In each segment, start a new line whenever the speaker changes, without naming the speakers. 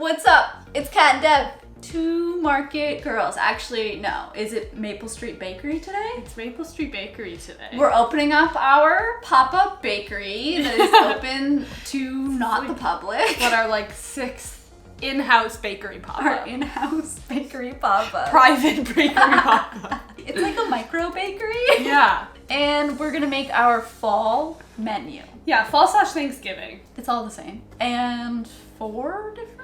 What's up? It's Kat and Deb, two market girls. Actually, no. Is it Maple Street Bakery today?
It's Maple Street Bakery today.
We're opening up our pop-up bakery that is open to not the public.
But our like sixth in-house bakery pop-up.
Our in-house bakery pop-up.
Private bakery pop-up.
It's like a micro bakery.
Yeah.
And we're gonna make our fall menu.
Yeah, fall/Thanksgiving.
It's all the same. And 4 different?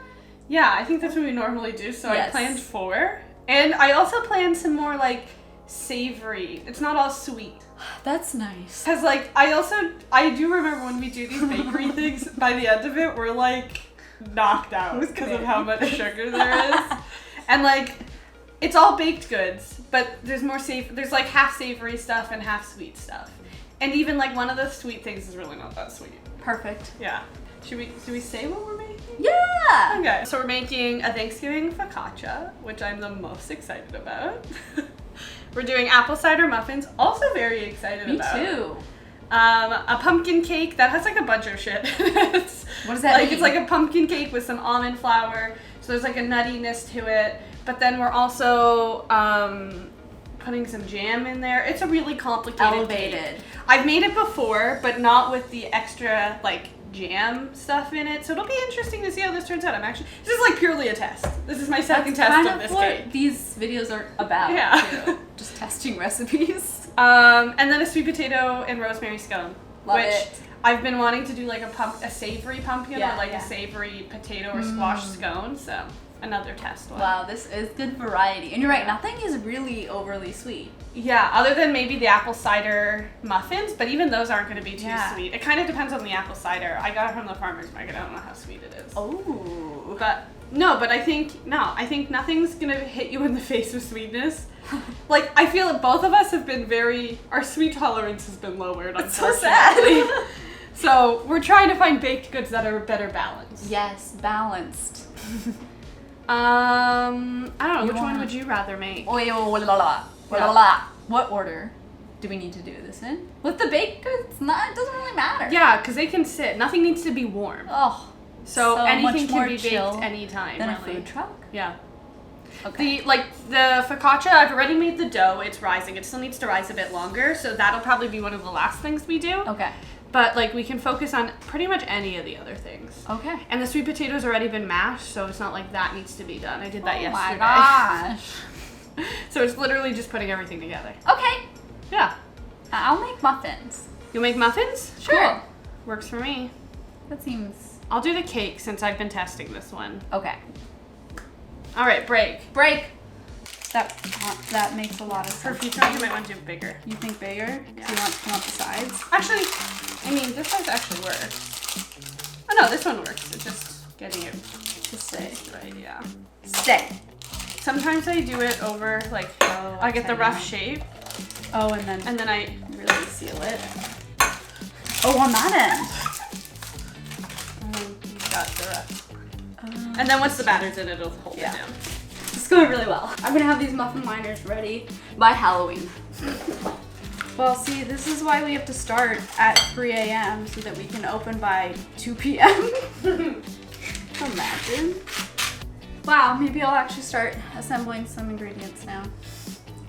Yeah, I think that's what we normally do, so
Yes.
I planned 4. And I also planned some more like savory. It's not all sweet.
That's nice.
Cause like I do remember when we do these bakery things, by the end of it we're like knocked out because of how much sugar there is. And like it's all baked goods, but there's more there's like half savory stuff and half sweet stuff. And even like one of the sweet things is really not that sweet.
Perfect.
Yeah. Should we say what we're making?
Yeah!
Okay. So we're making a Thanksgiving focaccia, which I'm the most excited about. We're doing apple cider muffins, also very excited about.
Me too.
A pumpkin cake that has like a bunch of shit.
What does that mean?
It's like a pumpkin cake with some almond flour, so there's like a nuttiness to it. But then we're also putting some jam in there. It's a really complicated
Elevated.
cake. I've made it before, but not with the extra like jam stuff in it. So it'll be interesting to see how this turns out. This is like purely a test. This is my second test of this cake.
What these videos are about.
Yeah.
Too. Just testing recipes.
And then a sweet potato and rosemary scone.
Love
which
it.
I've been wanting to do like a savory pumpkin
Yeah,
or like
yeah.
a savory potato or squash scone. So another test one.
Wow, this is good variety. And you're right, nothing is really overly sweet.
Yeah, other than maybe the apple cider muffins, but even those aren't going to be too sweet. It kind of depends on the apple cider. I got it from the farmer's market. I don't know how sweet it is.
Oh.
But I think nothing's going to hit you in the face with sweetness. Like, I feel that both of us have been our sweet tolerance has been lowered,
That's so
unfortunately.
sad.
So we're trying to find baked goods that are better balanced.
Yes, balanced.
I don't know. Which one would you rather make?
What order do we need to do this in? With the baked goods, it doesn't really matter.
Yeah, because they can sit. Nothing needs to be warm.
Oh,
So anything
much more
can be
chill
baked anytime.
than
really.
a food truck.
Yeah.
Okay.
The focaccia, I've already made the dough. It's rising. It still needs to rise a bit longer, so that'll probably be one of the last things we do.
Okay.
But like we can focus on pretty much any of the other things.
Okay.
And the sweet potato's already been mashed, so it's not like that needs to be done. I did that yesterday.
Oh my gosh.
So it's literally just putting everything together.
Okay.
Yeah.
I'll make muffins.
You'll make muffins?
Sure.
Cool. Works for me.
That seems...
I'll do the cake since I've been testing this one.
Okay.
All right, break.
Break. That makes a lot of sense.
For future ones, you might want to do bigger.
You think bigger?
Yeah.
Do you want the sides?
Actually, I mean, this size actually works. Oh no, this one works. It's just getting it
To stay.
right, yeah.
Stay.
Sometimes I do it over, like, I get the rough shape,
Oh, and then
I
really seal it. Oh, on that
got the rough. And then once the batter's in, it'll hold it down.
It's going really well. I'm gonna have these muffin liners ready by Halloween. Well, see, this is why we have to start at 3 a.m. so that we can open by 2 p.m. Imagine. Wow, maybe I'll actually start assembling some ingredients now.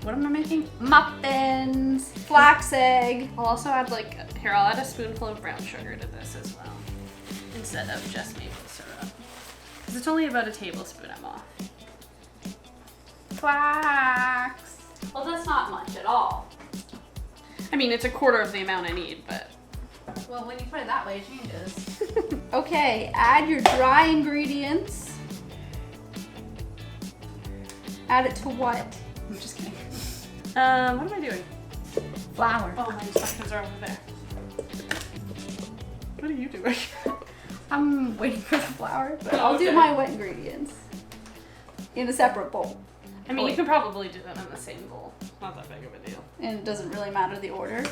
What am I making? Muffins, flax egg.
I'll also add I'll add a spoonful of brown sugar to this as well, instead of just maple syrup. Because it's only about a tablespoon I'm off.
Flax. Well, that's not much at all.
I mean, it's a quarter of the amount I need, but...
Well, when you put it that way, it changes. Okay, add your dry ingredients. Add it to what? I'm just kidding.
What am I doing?
Flour.
Oh, my instructions are over there. What are you doing?
I'm waiting for the flour, but I'll do my wet ingredients in a separate bowl.
I mean, you can probably do that in the same bowl. Not that big of a deal.
And it doesn't really matter the order.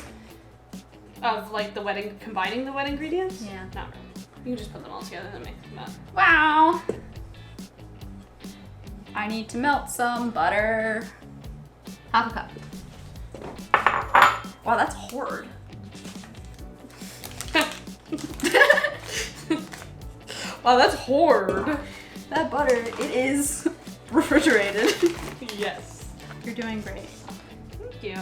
Of combining the wet ingredients?
Yeah.
Not really. You can just put them all together and then make them up.
Wow. I need to melt some butter. Half a cup. Wow, that's hard.
Wow, that's hard.
That butter, it is refrigerated.
Yes.
You're doing great.
Thank you.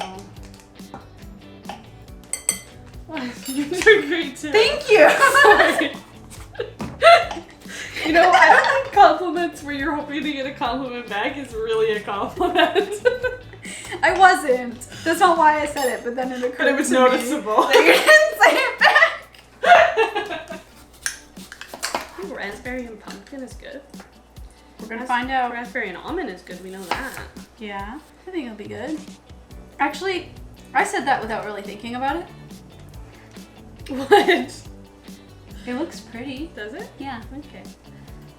You're doing great too.
Thank you!
Sorry. You know, I don't think compliments where you're hoping to get a compliment back is really a compliment.
I wasn't. That's not why I said it, but then it occurred
But it was
to
noticeable.
me that you didn't say it back.
I think raspberry and pumpkin is good.
We're gonna find out.
Raspberry and almond is good, we know that.
Yeah, I think it'll be good. Actually, I said that without really thinking about it.
What?
It looks pretty.
Does it?
Yeah.
Okay.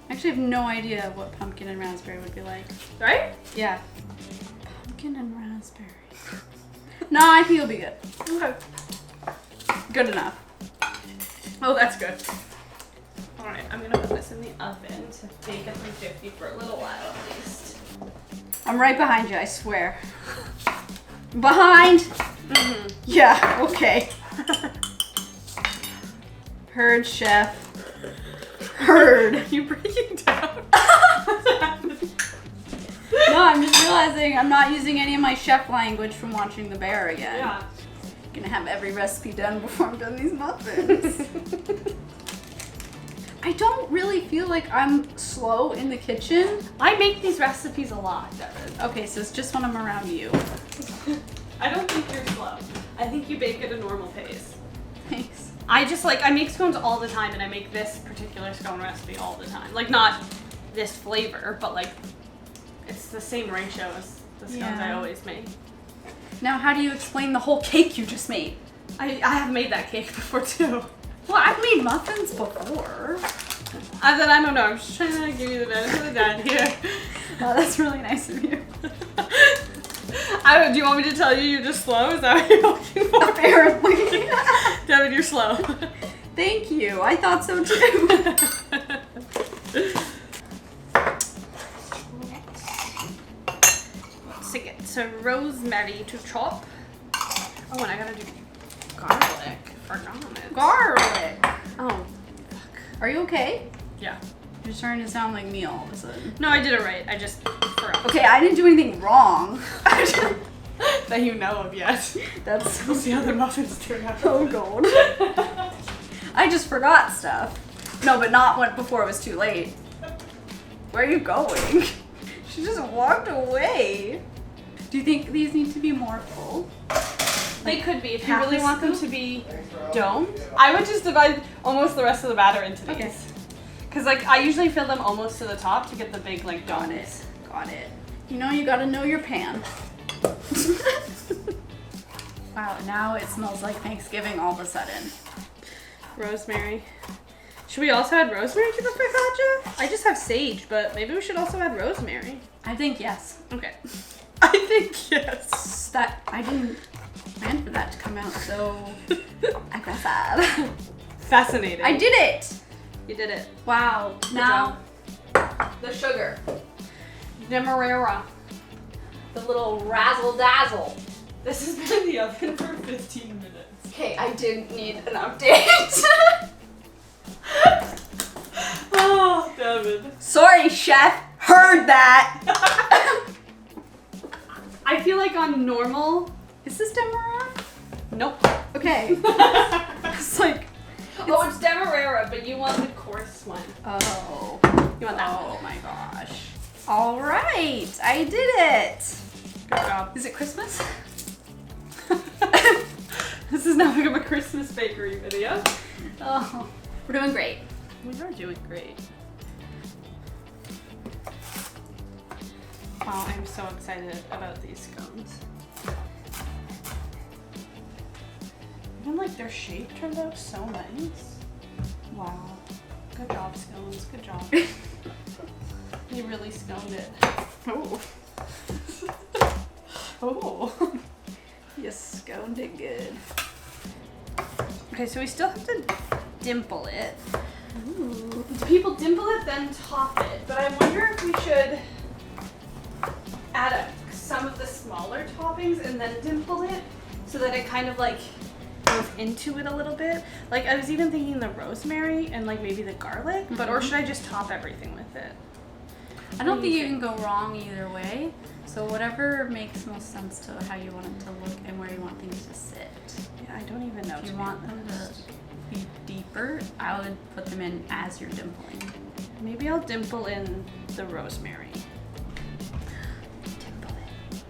I actually have no idea what pumpkin and raspberry would be like.
Right?
Yeah. Pumpkin and raspberry. No, I think it'll be good.
Okay.
Good enough.
Oh, that's good. Alright, I'm gonna put this in the oven to bake at 350 for a little while at least.
I'm right behind you, I swear. Behind?
Mm-hmm.
Yeah, okay. Heard, chef. Heard.
You breaking down?
No, I'm just realizing I'm not using any of my chef language from watching The Bear again.
Yeah.
Gonna have every recipe done before I'm done these muffins. I don't really feel like I'm slow in the kitchen.
I make these recipes a lot, Devin.
Okay, so it's just when I'm around you.
I don't think you're slow. I think you bake at a normal pace.
Thanks.
I make scones all the time, and I make this particular scone recipe all the time. Like, not this flavor, but like, it's the same ratio as the scones I always make.
Now, how do you explain the whole cake you just made?
I have made that cake before too.
Well, I've made muffins before.
I don't know. I'm just trying to give you the benefit of the doubt here.
Oh, that's really nice of you.
Do you want me to tell you you're just slow? Is that what you're looking for?
Apparently.
Devin, you're slow.
Thank you. I thought so too.
To get to rosemary to chop. Oh, and I gotta do garlic. Forgot it.
Garlic.
Oh, fuck.
Are you okay?
Yeah.
You're starting to sound like me all of a sudden.
No, I did it right. I just forgot.
Okay, I didn't do anything wrong.
That you know of yet.
That's
We'll see how the muffins turn out.
so gold. I just forgot stuff. No, but not before it was too late. Where are you going? She just walked away. Do you think these need to be more full?
They could be if you
half
really
a
want them
scoop?
to be domed. I would just divide almost the rest of the batter into these.
Okay.
Cause like I usually fill them almost to the top to get the big like
Got
domes.
it. Got it. You know you gotta know your pan. Wow, now it smells like Thanksgiving all of a sudden.
Rosemary. Should we also add rosemary to the focaccia? I just have sage, but maybe we should also add rosemary.
I think yes.
Okay. I think yes.
I didn't plan for that to come out so aggressive.
Fascinating.
I did it!
You did it.
Wow.
Good
Now, the sugar.
Demerara.
The little razzle dazzle.
This has been in the oven for 15 minutes.
Okay, I didn't need an update.
Oh, Devin.
Sorry, chef. Heard that.
I feel like on normal.
Is this Demerara?
Nope.
Okay. It's like.
Oh, it's Demerara, but you want the coarse one.
Oh.
You want that one.
Oh my gosh. All right, I did it.
Good job.
Is it Christmas?
This has now become a Christmas bakery video.
Oh, we're doing great.
We are doing great. Wow, I'm so excited about these scones. Even like their shape turned out so nice. Wow. Good job, scones. Good job. You really sconed it. Oh. Oh.
You sconed it good.
Okay, so we still have to dimple it.
Ooh.
People dimple it, then top it. But I wonder if we should add some of the smaller toppings and then dimple it so that it kind of like goes into it a little bit. Like I was even thinking the rosemary and like maybe the garlic, but or should I just top everything with it?
I don't think you can go wrong either way. So whatever makes most sense to how you want it to look and where you want things to sit.
Yeah, I don't even know.
If you want them to be deeper, I would put them in as you're dimpling.
Maybe I'll dimple in the rosemary.
Dimple it.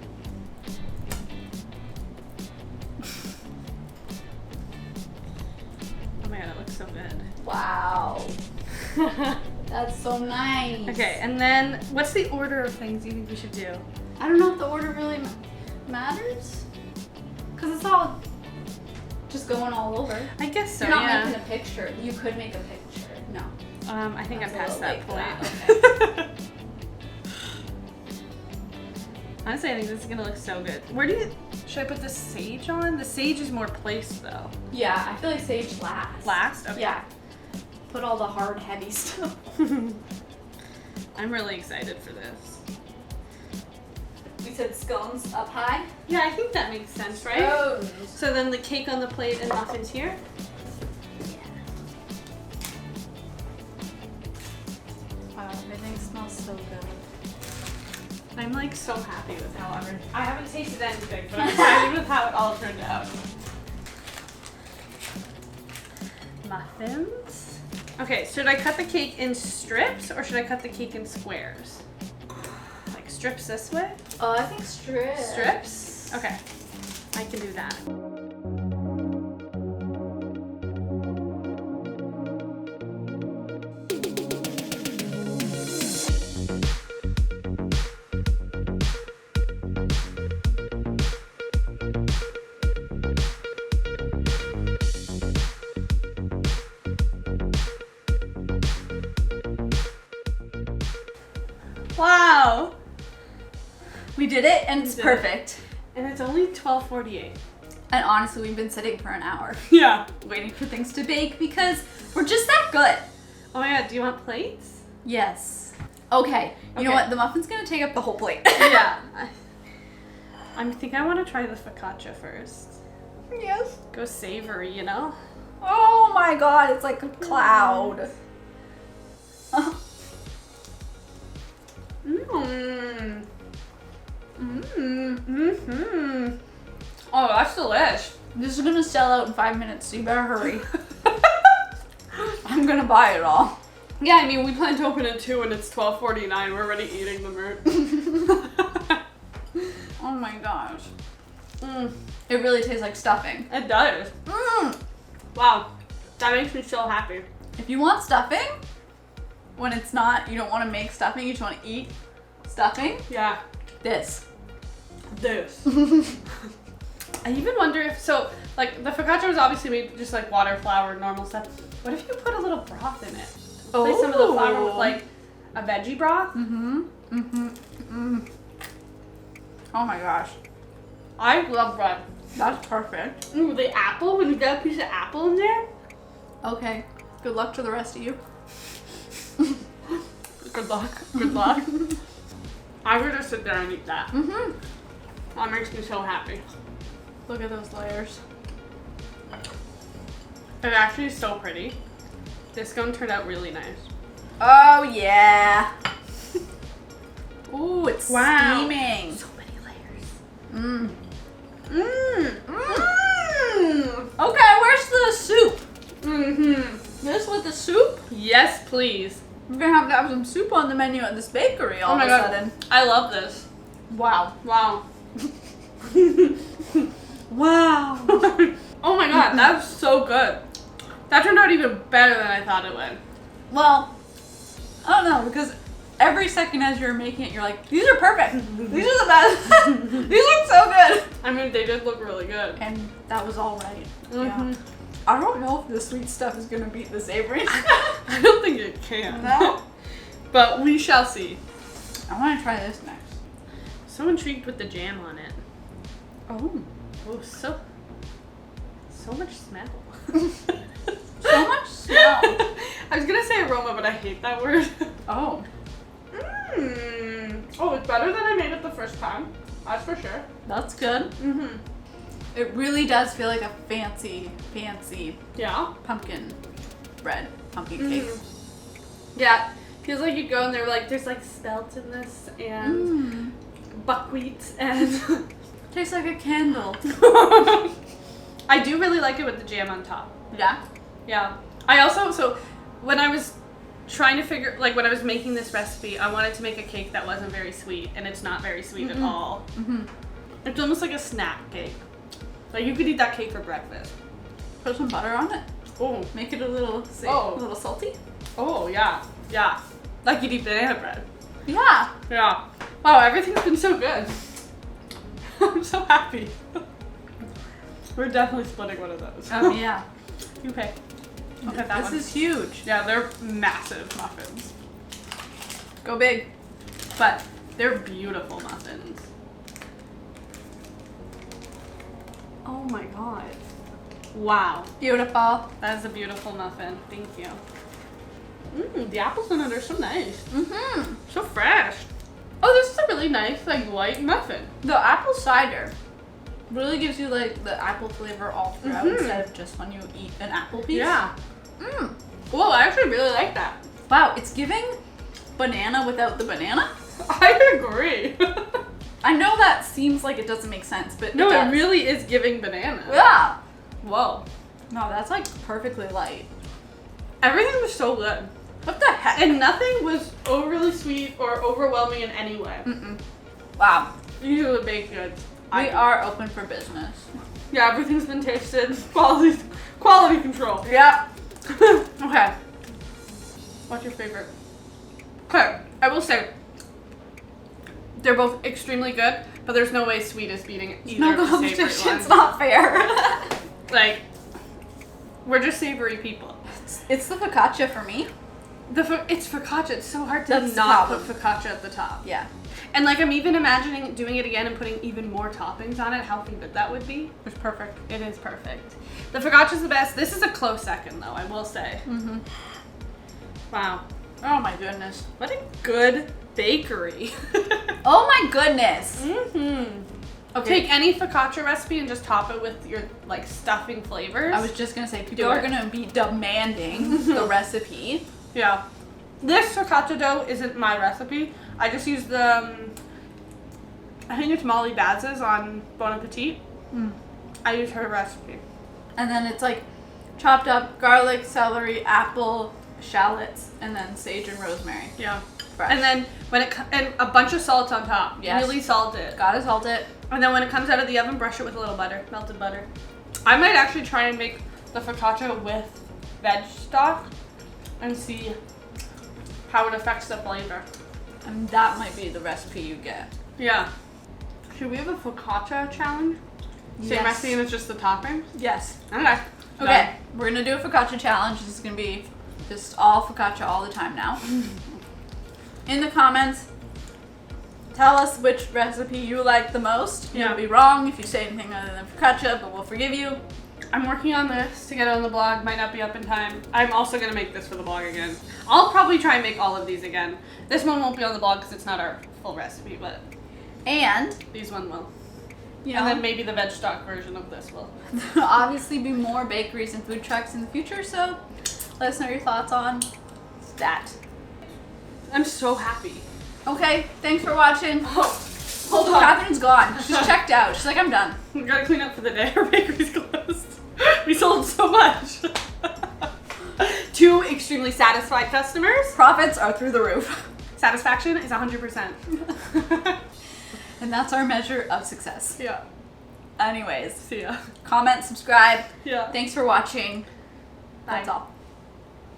Oh my god, it looks so good.
Wow. That's so nice.
Okay, and then what's the order of things you think we should do?
I don't know if the order really matters. Because it's all just going all over.
I guess so,
You're not
yeah.
making a picture. You could make a picture. No.
I think
That's
I'm
a
past
little
that
late
point.
for that,
Honestly, I think this is gonna look so good. Should I put the sage on? The sage is more placed though.
Yeah, I feel like sage last.
Last? Okay.
Yeah. Put all the hard, heavy stuff.
I'm really excited for this.
We said scones up high.
Yeah, I think that makes sense, right?
Oh.
So then the cake on the plate and muffins here?
Wow, everything smells so good.
I'm like so happy with how I haven't tasted anything, but I'm excited with how it all turned out. Muffins. Okay, should I cut the cake in strips or should I cut the cake in squares? Like strips this way?
Oh, I think strips.
Strips? Okay, I can do that. Wow!
We did it, and it's
did it.
perfect.
And it's only 12:48.
And honestly, we've been sitting for an hour
Yeah.
waiting for things to bake because we're just that good.
Oh my god, do you want plates?
Yes. Okay. You know
Okay.
what? The muffin's gonna take up the whole plate.
Yeah. I think I want to try the focaccia first.
Yes.
Go savory, you know?
Oh my god, it's like a cloud.
Mmm.
Mm-hmm.
Oh, that's delish.
This is gonna sell out in 5 minutes, so you better hurry. I'm gonna buy it all.
Yeah, I mean, we plan to open at 2 and it's 12:49. We're already eating the merch.
Oh my gosh. It really tastes like stuffing.
It does. Wow. That makes me so happy.
If you want stuffing, when it's not, you don't want to make stuffing, you just want to eat stuffing,
Yeah.
this.
This. I even wonder if, so, like, the focaccia was obviously made just like water, flour, normal stuff. What if you put a little broth in it? Replace some of the flour with, like, a veggie broth?
Oh my gosh.
I love bread.
That's perfect.
Ooh, the apple, when you get a piece of apple in there.
Okay. Good luck to the rest of you.
Good luck. Good luck. I could just sit there and eat that. That makes me so happy.
Look at those layers.
It actually is so pretty. This scone turned out really nice.
Oh yeah. Ooh, it's
Wow.
steaming.
So many layers.
Okay, where's the soup?
Mm-hmm.
This with the soup?
Yes, please.
We're gonna have to have some soup on the menu at this bakery all
Oh my
of a
god.
sudden.
I love this.
Wow.
Wow.
Wow.
Oh my god, that was so good. That turned out even better than I thought it would.
Well, I don't know, because every second as you're making it, you're like, these are perfect. These are the best. These look so good.
I mean, they did look really good.
And that was all right.
Mhm.
Yeah. I don't know if the sweet stuff is gonna beat the savory.
I don't think it can.
No.
But we shall see.
I want to try this next.
So intrigued with the jam on it.
Oh.
Oh, so much smell.
So much smell.
I was gonna say aroma, but I hate that word.
Oh.
Oh, it's better than I made it the first time. That's for sure.
That's good.
Mm-hmm.
It really does feel like a fancy
Yeah.
pumpkin bread, pumpkin cake.
Yeah. Feels like you go and they're like, there's like spelt in this and buckwheat and
Tastes like a candle.
I do really like it with the jam on top.
Yeah?
Yeah. I also, so when I was trying to figure, like when I was making this recipe, I wanted to make a cake that wasn't very sweet, and it's not very sweet at all. It's almost like a snack cake. Like you could eat that cake for breakfast.
Put some butter on it.
Oh.
Make it a little, a little salty.
Oh, yeah. Yeah. Like you'd eat banana bread.
Yeah.
Yeah. Wow, everything's been so good. I'm so happy. We're definitely splitting one of those.
Oh, yeah.
You pick. Okay, that
This
one.
is huge.
Yeah, they're massive muffins.
Go big.
But they're beautiful muffins. Oh my god. Wow.
Beautiful.
That is a beautiful muffin. Thank you. The apples in it are so nice. So fresh. Oh, this is a really nice, like, white muffin.
The apple cider really gives you, like, the apple flavor all throughout instead of just when you eat an apple piece.
Yeah. Whoa, I actually really like that.
Wow, it's giving banana without the banana.
I agree.
I know that seems like it doesn't make sense, but
No,
it does.
it really is giving banana.
Yeah.
Whoa.
No, that's like perfectly light.
Everything was so good.
What the heck?
And nothing was overly sweet or overwhelming in any way.
Wow.
These are the baked goods.
We are open for business.
Yeah, everything's been tasted. Quality control.
Yeah. Okay.
What's your favorite? Okay, I will say they're both extremely good, but there's no way sweet is beating either
No
of the savory
competition.
ones.
It's not fair.
Like, we're just savory people.
It's the focaccia for me.
It's focaccia. It's so hard to
That's the
not put
problem.
focaccia at the top.
Yeah.
And like, I'm even imagining doing it again and putting even more toppings on it. How good that would be.
It's perfect.
It is perfect. The focaccia's the best. This is a close second, though, I will say. Wow.
Oh my goodness.
What a good bakery.
Oh my goodness. Okay.
Take any focaccia recipe and just top it with your like stuffing flavors.
I was just gonna say, people
Do
are
it.
gonna be demanding the recipe.
Yeah. This focaccia dough isn't my recipe. I just use the, I think it's Molly Baz's on Bon Appetit. I use her recipe.
And then it's like chopped up garlic, celery, apple, shallots, and then sage and rosemary.
Yeah.
Fresh.
And then and a bunch of salt on top.
Yes.
Really salted.
Gotta salt it.
And then when it comes out of the oven, brush it with a little butter, melted butter. I might actually try and make the focaccia with veg stock and see how it affects the flavor.
And that might be the recipe you get.
Yeah. Should we have a focaccia challenge? Same
Yes.
recipe and it's just the topping?
Yes.
Okay.
Okay, we're gonna do a focaccia challenge. This is gonna be just all focaccia all the time now. In the comments, tell us which recipe you like the most.
Yeah.
You'll be wrong if you say anything other than focaccia, but we'll forgive you.
I'm working on this to get it on the blog. Might not be up in time. I'm also going to make this for the blog again. I'll probably try and make all of these again. This one won't be on the blog because it's not our full recipe, but
And,
these one will.
you
And
know,
then maybe the veg stock version of this will.
there'll obviously be more bakeries and food trucks in the future, so let us know your thoughts on that.
I'm so happy.
Okay, thanks for watching.
Hold on.
Catherine's gone. She's checked out. She's like, I'm done.
We gotta clean up for the day. Our bakery's closed. We sold so much. 2 extremely satisfied customers.
Profits are through the roof.
Satisfaction is 100%.
And that's our measure of success.
Yeah.
Anyways,
See ya.
comment, subscribe.
Yeah.
Thanks for watching. That's
Bye.
all.